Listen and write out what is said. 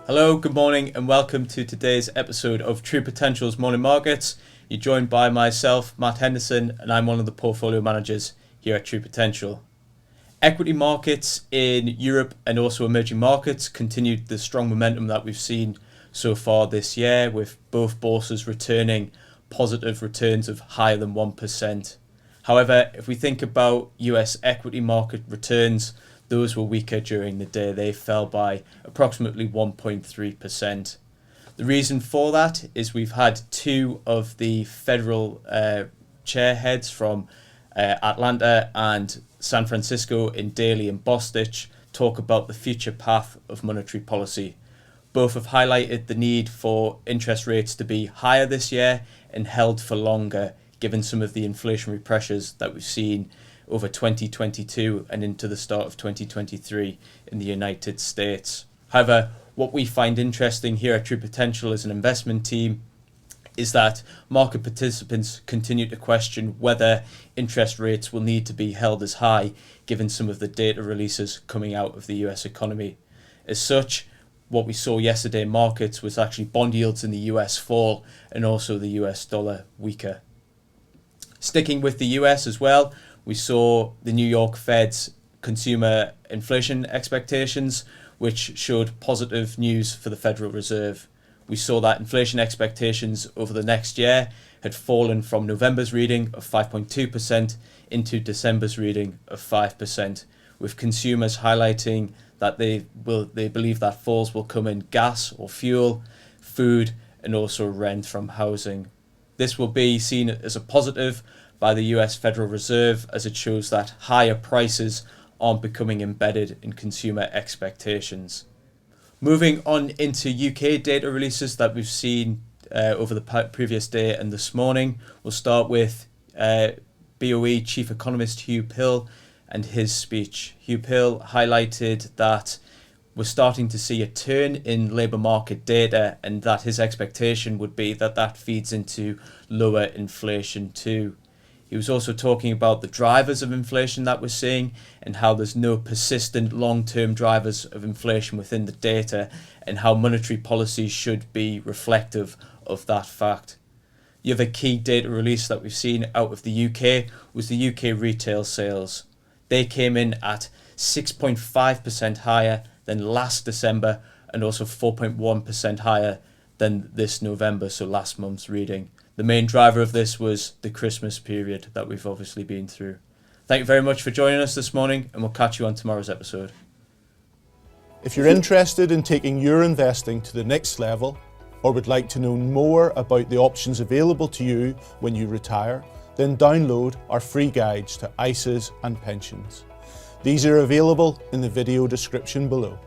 Hello, good morning and welcome to today's episode of True Potential's Morning Markets. You're joined by myself, Matt Henderson, and I'm one of the portfolio managers here at True Potential. Equity markets in Europe and also emerging markets continued the strong momentum that we've seen so far this year, with both bourses returning positive returns of higher than 1%. However, if we think about US equity market returns, those were weaker during the day. They fell by approximately 1.3%. The reason for that is we've had two of the federal chair heads from Atlanta and San Francisco in Daly and Bostich talk about the future path of monetary policy. Both have highlighted the need for interest rates to be higher this year and held for longer, given some of the inflationary pressures that we've seen over 2022 and into the start of 2023 in the United States. However, what we find interesting here at True Potential as an investment team is that market participants continue to question whether interest rates will need to be held as high given some of the data releases coming out of the US economy. As such, what we saw yesterday in markets was actually bond yields in the US fall and also the US dollar weaker. Sticking with the US as well, we saw the New York Fed's consumer inflation expectations, which showed positive news for the Federal Reserve. We saw that inflation expectations over the next year had fallen from November's reading of 5.2% into December's reading of 5%, with consumers highlighting that they believe that falls will come in gas or fuel, food, and also rent from housing. This will be seen as a positive by the US Federal Reserve, as it shows that higher prices aren't becoming embedded in consumer expectations. Moving on into UK data releases that we've seen over the previous day and this morning, we'll start with BOE Chief Economist Hugh Pill and his speech. Hugh Pill highlighted that we're starting to see a turn in labour market data and that his expectation would be that that feeds into lower inflation too. He was also talking about the drivers of inflation that we're seeing and how there's no persistent long-term drivers of inflation within the data and how monetary policy should be reflective of that fact. The other key data release that we've seen out of the UK was the UK retail sales. They came in at 6.5% higher than last December and also 4.1% higher than this November, so last month's reading. The main driver of this was the Christmas period that we've obviously been through. Thank you very much for joining us this morning, and we'll catch you on tomorrow's episode. If you're interested in taking your investing to the next level, or would like to know more about the options available to you when you retire, then download our free guides to ISAs and pensions. These are available in the video description below.